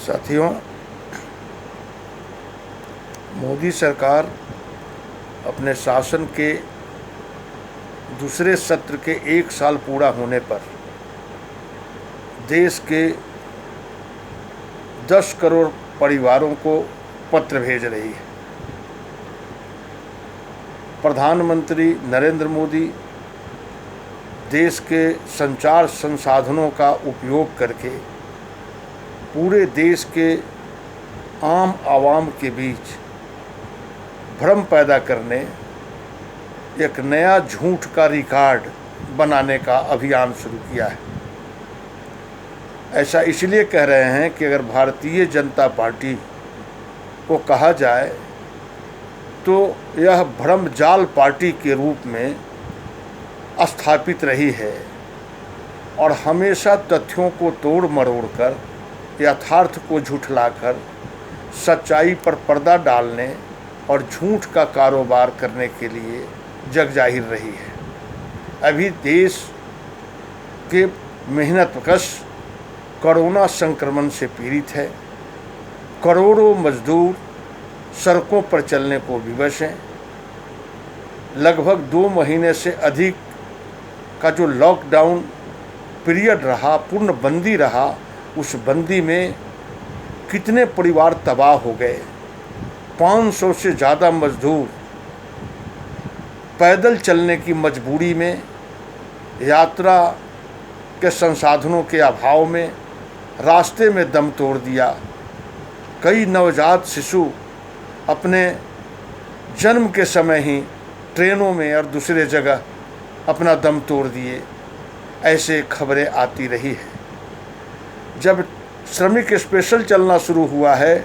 साथियों, मोदी सरकार अपने शासन के दूसरे सत्र के 1 साल पूरा होने पर देश के 10 करोड़ परिवारों को पत्र भेज रही है। प्रधानमंत्री नरेंद्र मोदी देश के संचार संसाधनों का उपयोग करके पूरे देश के आम आवाम के बीच भ्रम पैदा करने, एक नया झूठ का रिकॉर्ड बनाने का अभियान शुरू किया है। ऐसा इसलिए कह रहे हैं कि अगर भारतीय जनता पार्टी को कहा जाए तो यह भ्रम जाल पार्टी के रूप में स्थापित रही है और हमेशा तथ्यों को तोड़ मरोड़ कर, यथार्थ को झुठलाकर, सच्चाई पर पर्दा डालने और झूठ का कारोबार करने के लिए जग जाहिर रही है। अभी देश के मेहनतकश कोरोना संक्रमण से पीड़ित है। करोड़ों मजदूर सड़कों पर चलने को विवश हैं। लगभग 2 महीने से अधिक का जो लॉकडाउन पीरियड रहा, पूर्ण बंदी रहा, उस बंदी में कितने परिवार तबाह हो गए। 500 से ज़्यादा मजदूर पैदल चलने की मजबूरी में, यात्रा के संसाधनों के अभाव में रास्ते में दम तोड़ दिया। कई नवजात शिशु अपने जन्म के समय ही ट्रेनों में और दूसरे जगह अपना दम तोड़ दिए। ऐसे खबरें आती रही है। जब श्रमिक स्पेशल चलना शुरू हुआ है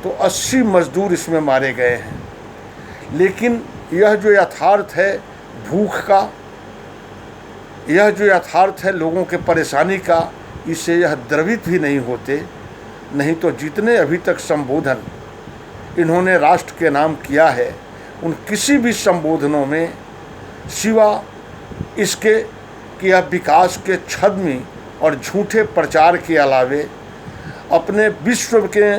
तो 80 मजदूर इसमें मारे गए हैं। लेकिन यह जो यथार्थ है भूख का, यह जो यथार्थ है लोगों के परेशानी का, इससे यह द्रवित भी नहीं होते। नहीं तो जितने अभी तक संबोधन इन्होंने राष्ट्र के नाम किया है, उन किसी भी संबोधनों में सिवा इसके कि यह विकास के छद्मी और झूठे प्रचार के अलावे अपने विश्व के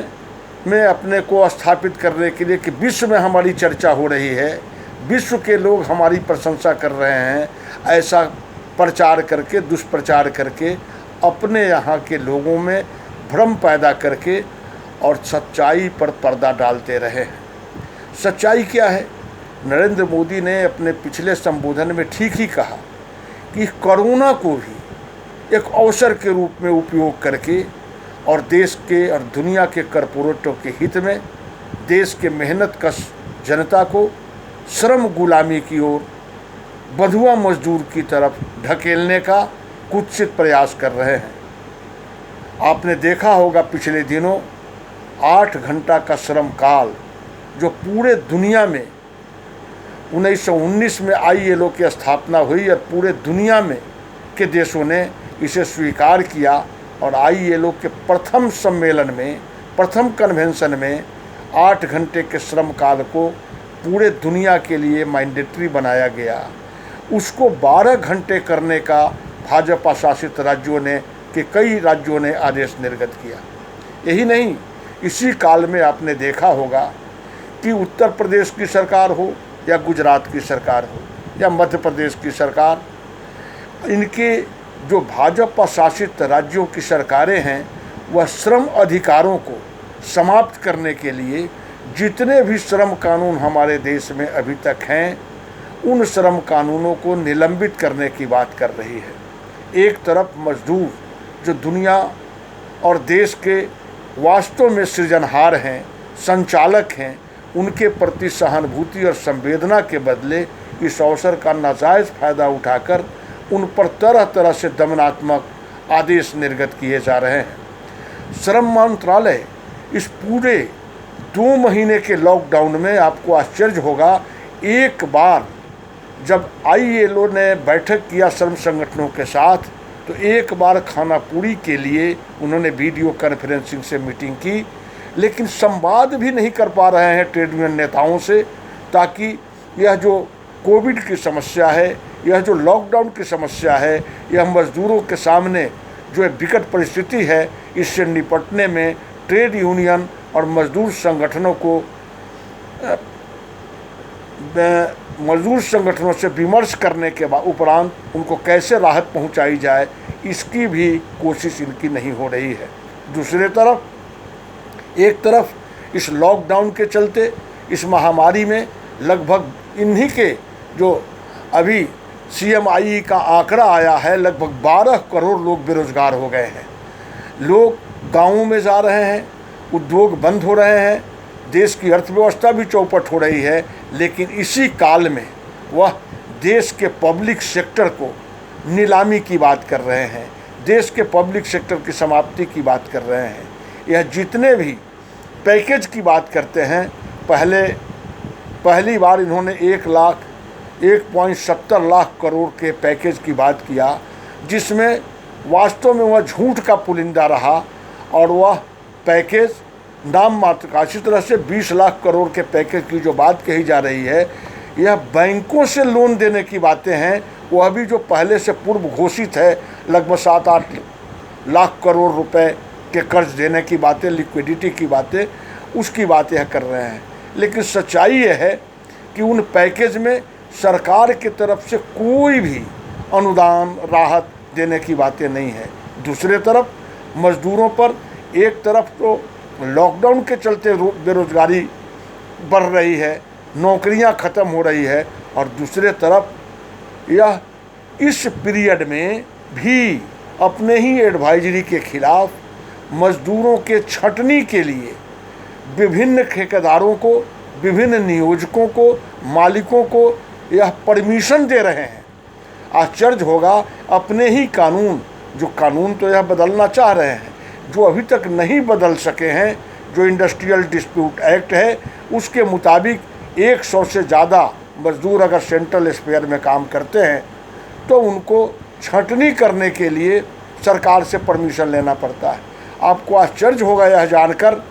में अपने को स्थापित करने के लिए कि विश्व में हमारी चर्चा हो रही है, विश्व के लोग हमारी प्रशंसा कर रहे हैं, ऐसा प्रचार करके, दुष्प्रचार करके अपने यहाँ के लोगों में भ्रम पैदा करके और सच्चाई पर पर्दा डालते रहे हैं। सच्चाई क्या है? नरेंद्र मोदी ने अपने पिछले संबोधन में ठीक ही कहा कि कोरोना को भी एक अवसर के रूप में उपयोग करके और देश के और दुनिया के कॉरपोरेटों के हित में देश के मेहनतकश जनता को श्रम गुलामी की ओर, बंधुआ मजदूर की तरफ ढकेलने का कुत्सित प्रयास कर रहे हैं। आपने देखा होगा पिछले दिनों 8 घंटा का श्रम काल जो पूरे दुनिया में 1919 में ILO की स्थापना हुई और पूरे दुनिया में के देशों ने इसे स्वीकार किया और ILO के प्रथम सम्मेलन में, प्रथम कन्वेंशन में 8 घंटे के श्रम काल को पूरे दुनिया के लिए मैंडेटरी बनाया गया। उसको 12 घंटे करने का भाजपा शासित राज्यों ने के कई राज्यों ने आदेश निर्गत किया। यही नहीं, इसी काल में आपने देखा होगा कि उत्तर प्रदेश की सरकार हो या गुजरात की सरकार हो या मध्य प्रदेश की सरकार, इनके जो भाजपा शासित राज्यों की सरकारें हैं, वह श्रम अधिकारों को समाप्त करने के लिए जितने भी श्रम कानून हमारे देश में अभी तक हैं, उन श्रम कानूनों को निलंबित करने की बात कर रही है। एक तरफ मजदूर जो दुनिया और देश के वास्तव में सृजनहार हैं, संचालक हैं, उनके प्रति सहानुभूति और संवेदना के बदले इस अवसर का नाजायज़ फ़ायदा उठाकर उन पर तरह तरह से दमनात्मक आदेश निर्गत किए जा रहे हैं। श्रम मंत्रालय इस पूरे 2 महीने के लॉकडाउन में, आपको आश्चर्य होगा, एक बार जब ILO ने बैठक किया श्रम संगठनों के साथ, तो एक बार खानापुरी के लिए उन्होंने वीडियो कॉन्फ्रेंसिंग से मीटिंग की, लेकिन संवाद भी नहीं कर पा रहे हैं ट्रेड यूनियन नेताओं से, ताकि यह जो कोविड की समस्या है, यह जो लॉकडाउन की समस्या है, यह मजदूरों के सामने जो विकट परिस्थिति है, इससे निपटने में ट्रेड यूनियन और मजदूर संगठनों से विमर्श करने के बाद उपरांत उनको कैसे राहत पहुंचाई जाए, इसकी भी कोशिश इनकी नहीं हो रही है। दूसरे तरफ एक तरफ इस लॉकडाउन के चलते, इस महामारी में लगभग इन्हीं के जो अभी CMI का आंकड़ा आया है, लगभग 12 करोड़ लोग बेरोजगार हो गए हैं। लोग गांवों में जा रहे हैं, उद्योग बंद हो रहे हैं, देश की अर्थव्यवस्था भी चौपट हो रही है, लेकिन इसी काल में वह देश के पब्लिक सेक्टर को नीलामी की बात कर रहे हैं, देश के पब्लिक सेक्टर की समाप्ति की बात कर रहे हैं। यह जितने भी पैकेज की बात करते हैं, पहली बार इन्होंने 1.70 लाख करोड़ के पैकेज की बात किया, जिसमें वास्तव में वह झूठ का पुलिंदा रहा और वह पैकेज नाम मात्र का। इसी तरह से 20 लाख करोड़ के पैकेज की जो बात कही जा रही है, यह बैंकों से लोन देने की बातें हैं। वह भी जो पहले से पूर्व घोषित है, लगभग 7-8 लाख करोड़ रुपए के कर्ज देने की बातें, लिक्विडिटी की बातें, उसकी बातें यह कर रहे हैं। लेकिन सच्चाई यह है कि उन पैकेज में सरकार की तरफ से कोई भी अनुदान राहत देने की बातें नहीं है। दूसरे तरफ मजदूरों पर एक तरफ तो लॉकडाउन के चलते बेरोजगारी बढ़ रही है, नौकरियां ख़त्म हो रही है, और दूसरे तरफ यह इस पीरियड में भी अपने ही एडवाइजरी के खिलाफ मजदूरों के छंटनी के लिए विभिन्न ठेकेदारों को, विभिन्न नियोजकों को, मालिकों को यह परमिशन दे रहे हैं। आश्चर्य होगा, अपने ही कानून तो यह बदलना चाह रहे हैं, जो अभी तक नहीं बदल सके हैं, जो इंडस्ट्रियल डिस्प्यूट एक्ट है, उसके मुताबिक 100 से ज़्यादा मजदूर अगर सेंट्रल स्पेयर में काम करते हैं तो उनको छंटनी करने के लिए सरकार से परमिशन लेना पड़ता है। आपको आश्चर्य होगा यह जानकर,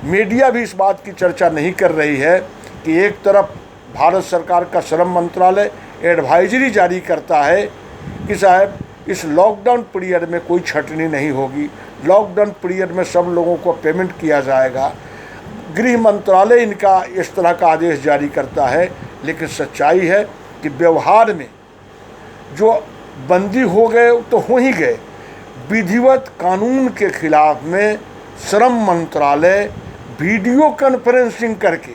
मीडिया भी इस बात की चर्चा नहीं कर रही है कि एक तरफ भारत सरकार का श्रम मंत्रालय एडवाइजरी जारी करता है कि साहब इस लॉकडाउन पीरियड में कोई छंटनी नहीं होगी, लॉकडाउन पीरियड में सब लोगों को पेमेंट किया जाएगा। गृह मंत्रालय इनका इस तरह का आदेश जारी करता है, लेकिन सच्चाई है कि व्यवहार में जो बंदी हो गए तो हो ही गए। विधिवत कानून के खिलाफ में श्रम मंत्रालय वीडियो कॉन्फ्रेंसिंग करके,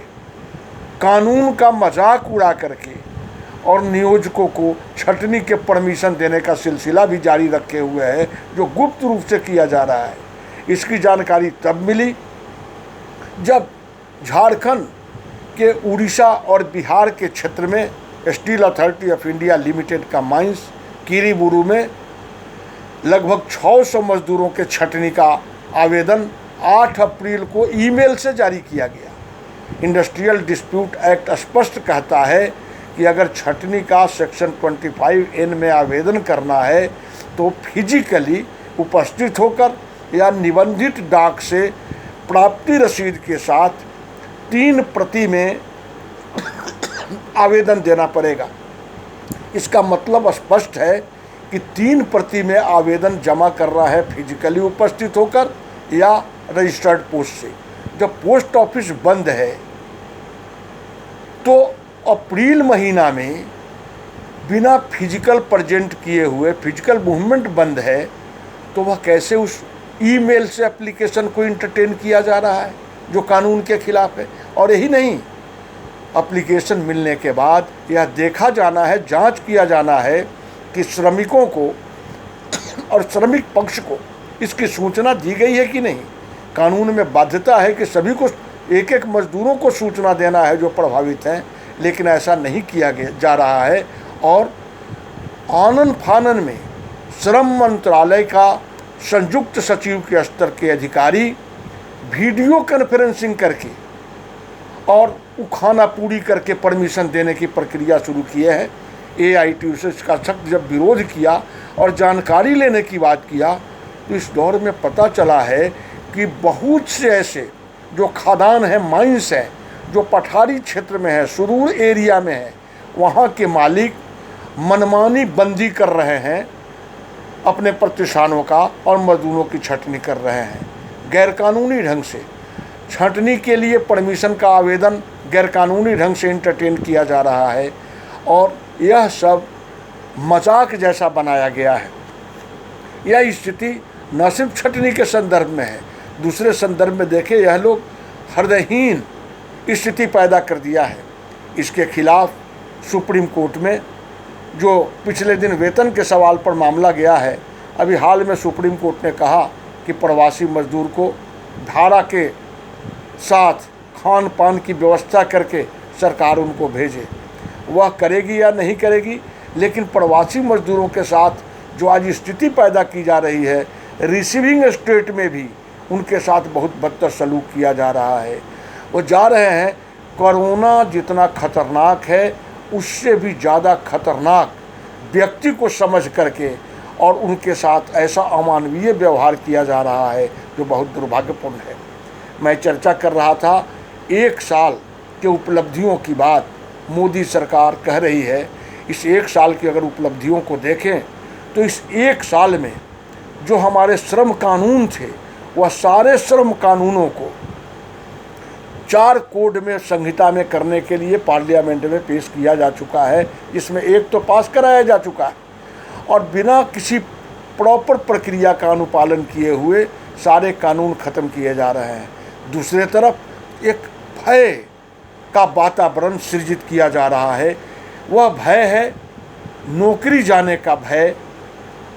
कानून का मजाक उड़ा करके और नियोजकों को छंटनी के परमिशन देने का सिलसिला भी जारी रखे हुए है, जो गुप्त रूप से किया जा रहा है। इसकी जानकारी तब मिली जब झारखंड के उड़ीसा और बिहार के क्षेत्र में steel authority of India limited का माइंस किरीबुरू में लगभग 600 मजदूरों के छंटनी का आवेदन 8 अप्रैल को ईमेल से जारी किया गया। इंडस्ट्रियल डिस्प्यूट एक्ट स्पष्ट कहता है कि अगर छंटनी का सेक्शन 25N में आवेदन करना है तो फिजिकली उपस्थित होकर या निबंधित डाक से प्राप्ति रसीद के साथ 3 प्रति में आवेदन देना पड़ेगा। इसका मतलब स्पष्ट है कि 3 प्रति में आवेदन जमा कर रहा है फिजिकली उपस्थित होकर या रजिस्टर्ड पोस्ट से। जब पोस्ट ऑफिस बंद है तो अप्रैल महीना में बिना फिजिकल प्रेजेंट किए हुए, फिजिकल मूवमेंट बंद है, तो वह कैसे उस ईमेल से एप्लीकेशन को इंटरटेन किया जा रहा है जो कानून के खिलाफ है। और यही नहीं, एप्लीकेशन मिलने के बाद यह देखा जाना है, जांच किया जाना है कि श्रमिकों को और श्रमिक पक्ष को इसकी सूचना दी गई है कि नहीं। कानून में बाध्यता है कि सभी को, एक एक मजदूरों को सूचना देना है जो प्रभावित हैं, लेकिन ऐसा नहीं किया जा रहा है। और आनन फानन में श्रम मंत्रालय का संयुक्त सचिव के स्तर के अधिकारी वीडियो कॉन्फ्रेंसिंग करके और उखाना पूरी करके परमिशन देने की प्रक्रिया शुरू किए हैं। AITU से इसका सख्त जब विरोध किया और जानकारी लेने की बात किया तो इस दौर में पता चला है कि बहुत से ऐसे जो खदान हैं, माइंस हैं, जो पठारी क्षेत्र में है, सुदूर एरिया में है, वहाँ के मालिक मनमानी बंदी कर रहे हैं अपने प्रतिष्ठानों का और मजदूरों की छंटनी कर रहे हैं। गैरकानूनी ढंग से छंटनी के लिए परमिशन का आवेदन गैरकानूनी ढंग से इंटरटेन किया जा रहा है और यह सब मजाक जैसा बनाया गया है। यह स्थिति न सिर्फ छंटनी के संदर्भ में है, दूसरे संदर्भ में देखें यह लोग हृदयहीन स्थिति पैदा कर दिया है। इसके खिलाफ सुप्रीम कोर्ट में जो पिछले दिन वेतन के सवाल पर मामला गया है, अभी हाल में सुप्रीम कोर्ट ने कहा कि प्रवासी मजदूर को धारा के साथ खान पान की व्यवस्था करके सरकार उनको भेजे। वह करेगी या नहीं करेगी, लेकिन प्रवासी मजदूरों के साथ जो आज स्थिति पैदा की जा रही है, रिसीविंग स्टेट में भी उनके साथ बहुत बदतर सलूक किया जा रहा है। वो जा रहे हैं, कोरोना जितना खतरनाक है उससे भी ज़्यादा खतरनाक व्यक्ति को समझ करके और उनके साथ ऐसा अमानवीय व्यवहार किया जा रहा है जो बहुत दुर्भाग्यपूर्ण है। मैं चर्चा कर रहा था 1 साल के उपलब्धियों की बात मोदी सरकार कह रही है। इस 1 साल की अगर उपलब्धियों को देखें तो इस 1 साल में जो हमारे श्रम कानून थे वह सारे श्रम कानूनों को 4 कोड में संहिता में करने के लिए पार्लियामेंट में पेश किया जा चुका है, जिसमें एक तो पास कराया जा चुका है और बिना किसी प्रॉपर प्रक्रिया का अनुपालन किए हुए सारे कानून ख़त्म किए जा रहे हैं। दूसरे तरफ एक भय का वातावरण सृजित किया जा रहा है। वह भय है नौकरी जाने का भय,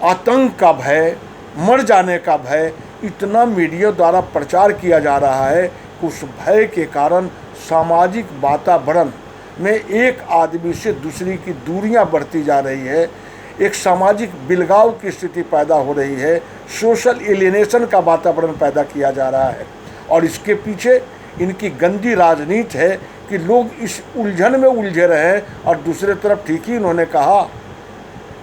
आतंक का भय, मर जाने का भय। इतना मीडिया द्वारा प्रचार किया जा रहा है कि उस भय के कारण सामाजिक वातावरण में एक आदमी से दूसरी की दूरियां बढ़ती जा रही है, एक सामाजिक बिलगाव की स्थिति पैदा हो रही है, सोशल एलियनेशन का वातावरण पैदा किया जा रहा है। और इसके पीछे इनकी गंदी राजनीति है कि लोग इस उलझन में उलझे रहे। और दूसरे तरफ ठीक ही इन्होंने कहा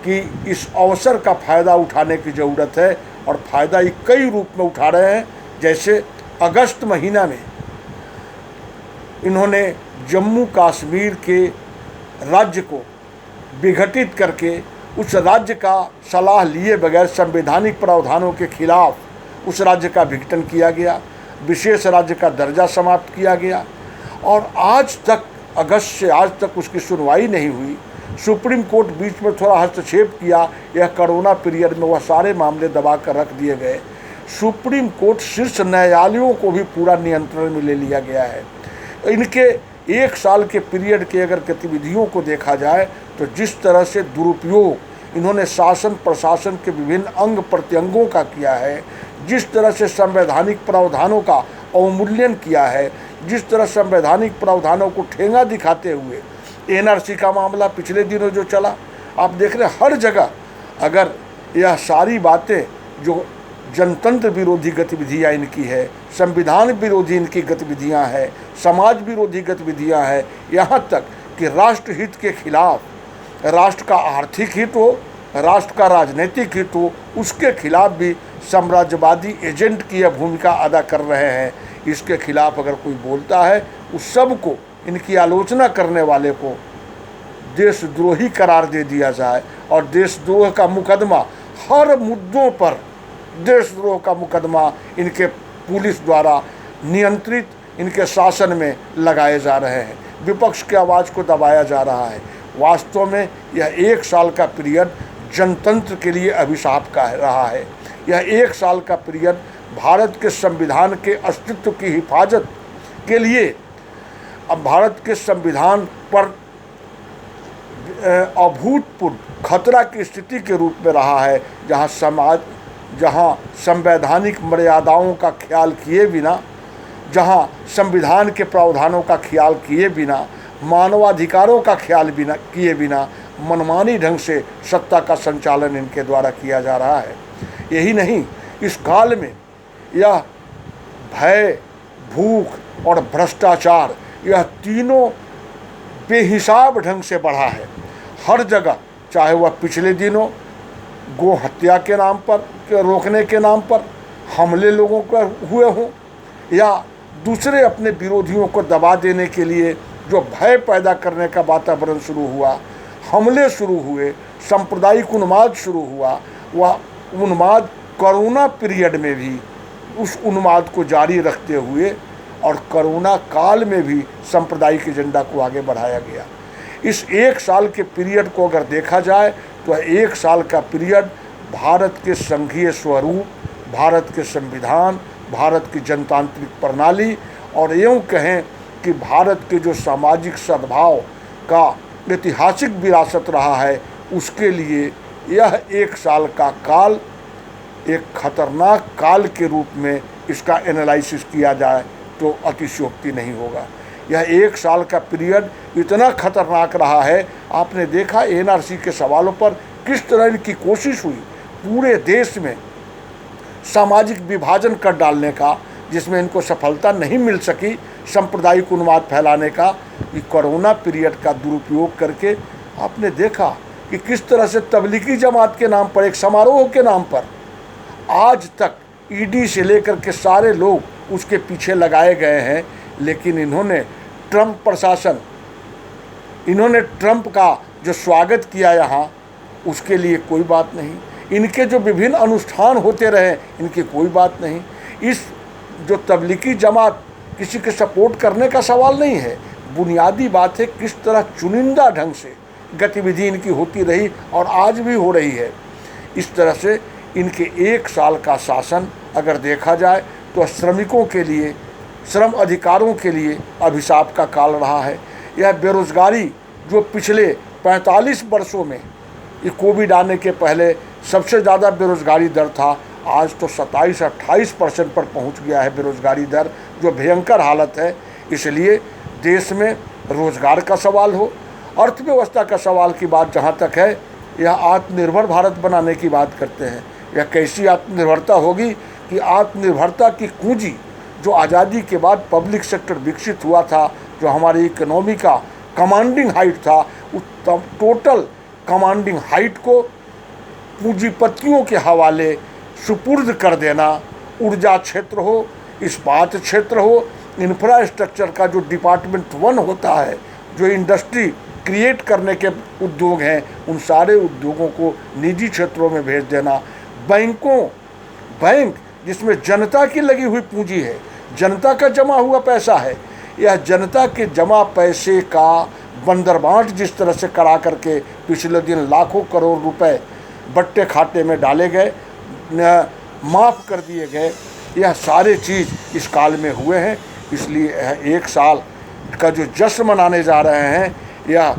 कि इस अवसर का फ़ायदा उठाने की ज़रूरत है और फ़ायदा ये कई रूप में उठा रहे हैं। जैसे अगस्त महीना में इन्होंने जम्मू कश्मीर के राज्य को विघटित करके उस राज्य का सलाह लिए बगैर संवैधानिक प्रावधानों के खिलाफ उस राज्य का विघटन किया गया, विशेष राज्य का दर्जा समाप्त किया गया और आज तक अगस्त से आज तक उसकी सुनवाई नहीं हुई। सुप्रीम कोर्ट बीच में थोड़ा हस्तक्षेप किया, यह कोरोना पीरियड में वह सारे मामले दबा कर रख दिए गए। सुप्रीम कोर्ट शीर्ष न्यायालयों को भी पूरा नियंत्रण में ले लिया गया है। इनके 1 साल के पीरियड के अगर गतिविधियों को देखा जाए तो जिस तरह से दुरुपयोग इन्होंने शासन प्रशासन के विभिन्न अंग प्रत्यंगों का किया है, जिस तरह से संवैधानिक प्रावधानों का अवमूल्यन किया है, जिस तरह संवैधानिक प्रावधानों को ठेंगा दिखाते हुए एनआरसी का मामला पिछले दिनों जो चला, आप देख रहे हर जगह अगर यह सारी बातें जो जनतंत्र विरोधी गतिविधियाँ इनकी है, संविधान विरोधी इनकी गतिविधियाँ हैं, समाज विरोधी गतिविधियाँ हैं, यहाँ तक कि राष्ट्र हित के खिलाफ, राष्ट्र का आर्थिक हित हो, राष्ट्र का राजनीतिक हित हो, उसके खिलाफ भी साम्राज्यवादी एजेंट की यह भूमिका अदा कर रहे हैं। इसके खिलाफ अगर कोई बोलता है उस सब को, इनकी आलोचना करने वाले को देशद्रोही करार दे दिया जाए और देशद्रोह का मुकदमा, हर मुद्दों पर देशद्रोह का मुकदमा इनके पुलिस द्वारा नियंत्रित इनके शासन में लगाए जा रहे हैं। विपक्ष की आवाज़ को दबाया जा रहा है। वास्तव में यह 1 साल का पीरियड जनतंत्र के लिए अभिशाप का रहा है। यह 1 साल का पीरियड भारत के संविधान के अस्तित्व की हिफाजत के लिए, अब भारत के संविधान पर अभूतपूर्व खतरा की स्थिति के रूप में रहा है, जहां संवैधानिक मर्यादाओं का ख्याल किए बिना, जहां संविधान के प्रावधानों का ख्याल किए बिना, मानवाधिकारों का ख्याल किए बिना मनमानी ढंग से सत्ता का संचालन इनके द्वारा किया जा रहा है। यही नहीं, इस काल में यह भय, भूख और भ्रष्टाचार, यह तीनों बेहिसाब ढंग से बढ़ा है हर जगह। चाहे वह पिछले दिनों गो हत्या के नाम पर, के रोकने के नाम पर हमले लोगों पर हुए हों, या दूसरे अपने विरोधियों को दबा देने के लिए जो भय पैदा करने का वातावरण शुरू हुआ, हमले शुरू हुए, सांप्रदायिक उन्माद शुरू हुआ। वह उन्माद कोरोना पीरियड में भी उस उन्माद को जारी रखते हुए और कोरोना काल में भी सांप्रदायिक एजेंडा को आगे बढ़ाया गया। इस 1 साल के पीरियड को अगर देखा जाए तो 1 साल का पीरियड भारत के संघीय स्वरूप, भारत के संविधान, भारत की जनतांत्रिक प्रणाली और यूँ कहें कि भारत के जो सामाजिक सद्भाव का ऐतिहासिक विरासत रहा है, उसके लिए यह 1 साल का काल एक खतरनाक काल के रूप में इसका एनालिसिस किया जाए तो अतिशयोक्ति नहीं होगा। यह 1 साल का पीरियड इतना खतरनाक रहा है। आपने देखा एनआरसी के सवालों पर किस तरह इनकी कोशिश हुई पूरे देश में सामाजिक विभाजन कर डालने का, जिसमें इनको सफलता नहीं मिल सकी सांप्रदायिक उन्माद फैलाने का। कि कोरोना पीरियड का दुरुपयोग करके आपने देखा कि किस तरह से तबलीगी जमात के नाम पर, एक समारोह के नाम पर आज तक ईडी से लेकर के सारे लोग उसके पीछे लगाए गए हैं। लेकिन इन्होंने ट्रंप प्रशासन, इन्होंने ट्रंप का जो स्वागत किया यहाँ, उसके लिए कोई बात नहीं। इनके जो विभिन्न अनुष्ठान होते रहे, इनकी कोई बात नहीं। इस जो तबलीगी जमात किसी के सपोर्ट करने का सवाल नहीं है, बुनियादी बात है किस तरह चुनिंदा ढंग से गतिविधि इनकी होती रही और आज भी हो रही है। इस तरह से इनके 1 साल का शासन अगर देखा जाए तो श्रमिकों के लिए, श्रम अधिकारों के लिए अभिशाप का काल रहा है। यह बेरोजगारी जो पिछले 45 वर्षों में, ये कोविड आने के पहले सबसे ज़्यादा बेरोजगारी दर था, आज तो 27-28% पर पहुंच गया है बेरोजगारी दर, जो भयंकर हालत है। इसलिए देश में रोजगार का सवाल हो, अर्थव्यवस्था का सवाल की बात जहाँ तक है, यह आत्मनिर्भर भारत बनाने की बात करते हैं। यह कैसी आत्मनिर्भरता होगी कि आत्मनिर्भरता की कुंजी जो आज़ादी के बाद पब्लिक सेक्टर विकसित हुआ था, जो हमारी इकोनॉमी का कमांडिंग हाइट था, उस टोटल कमांडिंग हाइट को पूंजीपतियों के हवाले सुपुर्द कर देना, ऊर्जा क्षेत्र हो, इस्पात क्षेत्र हो, इंफ्रास्ट्रक्चर का जो डिपार्टमेंट 1 होता है, जो इंडस्ट्री क्रिएट करने के उद्योग हैं, उन सारे उद्योगों को निजी क्षेत्रों में भेज देना। बैंक जिसमें जनता की लगी हुई पूंजी है, जनता का जमा हुआ पैसा है, यह जनता के जमा पैसे का बंदरबांट जिस तरह से करा करके पिछले दिन लाखों करोड़ रुपए बट्टे खाते में डाले गए, माफ़ कर दिए गए, यह सारे चीज़ इस काल में हुए हैं। इसलिए 1 साल का जो जश्न मनाने जा रहे हैं, यह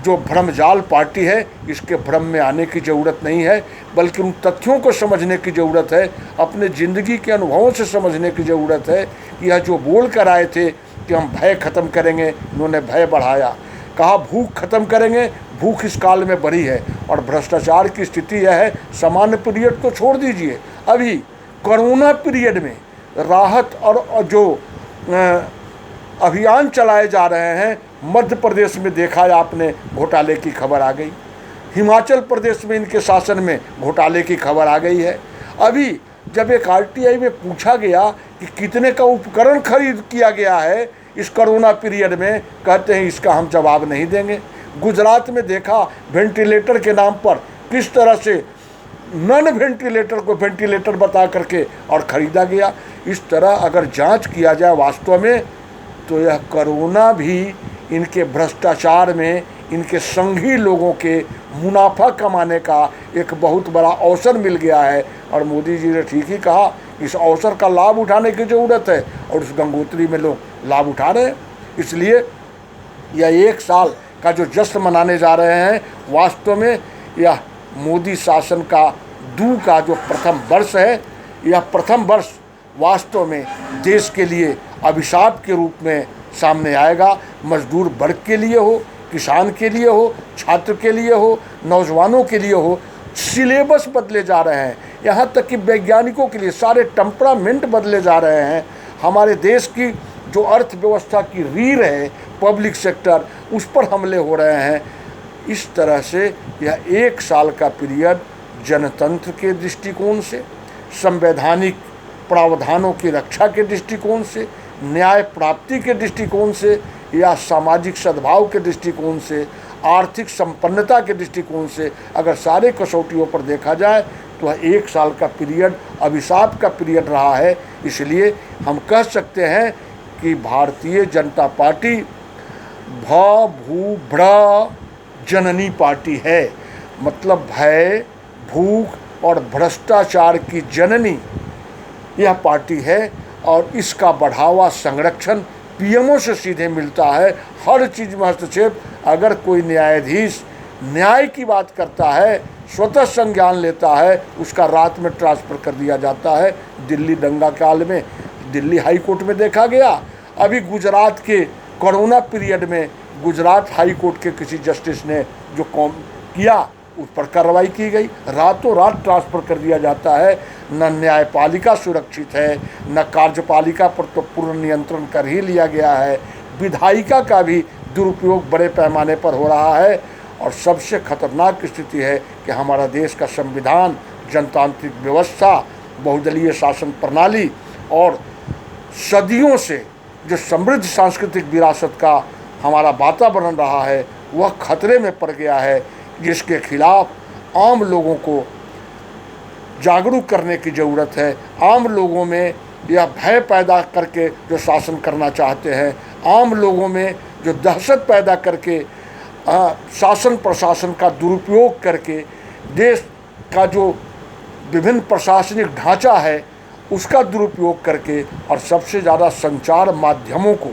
जो भ्रमजाल पार्टी है, इसके भ्रम में आने की ज़रूरत नहीं है, बल्कि उन तथ्यों को समझने की ज़रूरत है, अपने ज़िंदगी के अनुभवों से समझने की ज़रूरत है। यह जो बोल कर आए थे कि हम भय ख़त्म करेंगे, इन्होंने भय बढ़ाया। कहा भूख खत्म करेंगे, भूख इस काल में बढ़ी है। और भ्रष्टाचार की स्थिति यह है, सामान्य पीरियड को छोड़ दीजिए, अभी कोरोना पीरियड में राहत और जो अभियान चलाए जा रहे हैं, मध्य प्रदेश में देखा आपने घोटाले की खबर आ गई, हिमाचल प्रदेश में इनके शासन में घोटाले की खबर आ गई है। अभी जब एक आरटीआई में पूछा गया कि कितने का उपकरण खरीद किया गया है इस कोरोना पीरियड में, कहते हैं इसका हम जवाब नहीं देंगे। गुजरात में देखा वेंटिलेटर के नाम पर किस तरह से नॉन वेंटिलेटर को वेंटिलेटर बता करके और ख़रीदा गया। इस तरह अगर जांच किया जाए वास्तव में, तो यह कोरोना भी इनके भ्रष्टाचार में, इनके संघी लोगों के मुनाफा कमाने का एक बहुत बड़ा अवसर मिल गया है। और मोदी जी ने ठीक ही कहा, इस अवसर का लाभ उठाने की ज़रूरत है, और उस गंगोत्री में लोग लाभ उठा रहे हैं। इसलिए यह 1 साल का जो जश्न मनाने जा रहे हैं, वास्तव में यह मोदी शासन का का जो प्रथम वर्ष है, यह प्रथम वर्ष वास्तव में देश के लिए अभिशाप के रूप में सामने आएगा। मजदूर वर्ग के लिए हो, किसान के लिए हो, छात्र के लिए हो, नौजवानों के लिए हो, सिलेबस बदले जा रहे हैं, यहाँ तक कि वैज्ञानिकों के लिए सारे टेम्परामेंट बदले जा रहे हैं। हमारे देश की जो अर्थव्यवस्था की रीढ़ है पब्लिक सेक्टर, उस पर हमले हो रहे हैं। इस तरह से यह 1 साल का पीरियड जनतंत्र के दृष्टिकोण से, संवैधानिक प्रावधानों की रक्षा के दृष्टिकोण से, न्याय प्राप्ति के दृष्टिकोण से, या सामाजिक सद्भाव के दृष्टिकोण से, आर्थिक संपन्नता के दृष्टिकोण से, अगर सारे कसौटियों पर देखा जाए तो वह 1 साल का पीरियड अभिशाप का पीरियड रहा है। इसलिए हम कह सकते हैं कि भारतीय जनता पार्टी भ भू भ्र जननी पार्टी है। मतलब भय, भूख और भ्रष्टाचार की जननी यह पार्टी है, और इसका बढ़ावा संरक्षण पीएमओ से सीधे मिलता है। हर चीज़ में हस्तक्षेप। अगर कोई न्यायाधीश न्याय की बात करता है, स्वतः संज्ञान लेता है, उसका रात में ट्रांसफ़र कर दिया जाता है। दिल्ली दंगा काल में दिल्ली हाई कोर्ट में देखा गया। अभी गुजरात के कोरोना पीरियड में गुजरात हाई कोर्ट के किसी जस्टिस ने जो कॉम किया, उस पर कार्रवाई की गई। रातों रात ट्रांसफ़र कर दिया जाता है। न न्यायपालिका सुरक्षित है, न कार्यपालिका पर तो पूर्ण नियंत्रण कर ही लिया गया है। विधायिका का भी दुरुपयोग बड़े पैमाने पर हो रहा है। और सबसे खतरनाक स्थिति है कि हमारा देश का संविधान, जनतांत्रिक व्यवस्था, बहुदलीय शासन प्रणाली और सदियों से जो समृद्ध सांस्कृतिक विरासत का हमारा वातावरण रहा है, वह खतरे में पड़ गया है, जिसके खिलाफ आम लोगों को जागरूक करने की ज़रूरत है। आम लोगों में यह भय पैदा करके जो शासन करना चाहते हैं, आम लोगों में जो दहशत पैदा करके शासन प्रशासन का दुरुपयोग करके देश का जो विभिन्न प्रशासनिक ढांचा है उसका दुरुपयोग करके, और सबसे ज़्यादा संचार माध्यमों को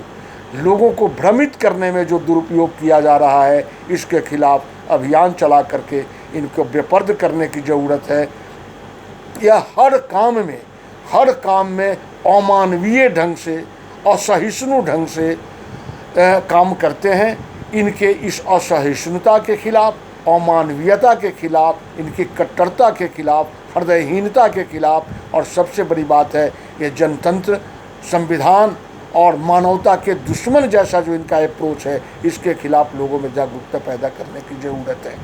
लोगों को भ्रमित करने में जो दुरुपयोग किया जा रहा है, इसके खिलाफ अभियान चला करके इनको बेपर्द करने की ज़रूरत है। यह हर काम में अमानवीय ढंग से, असहिष्णु ढंग से काम करते हैं। इनके इस असहिष्णुता के खिलाफ, अमानवीयता के खिलाफ, इनकी कट्टरता के खिलाफ, हृदयहीनता के खिलाफ, और सबसे बड़ी बात है ये जनतंत्र, संविधान और मानवता के दुश्मन जैसा जो इनका अप्रोच है, इसके खिलाफ लोगों में जागरूकता पैदा करने की ज़रूरत है।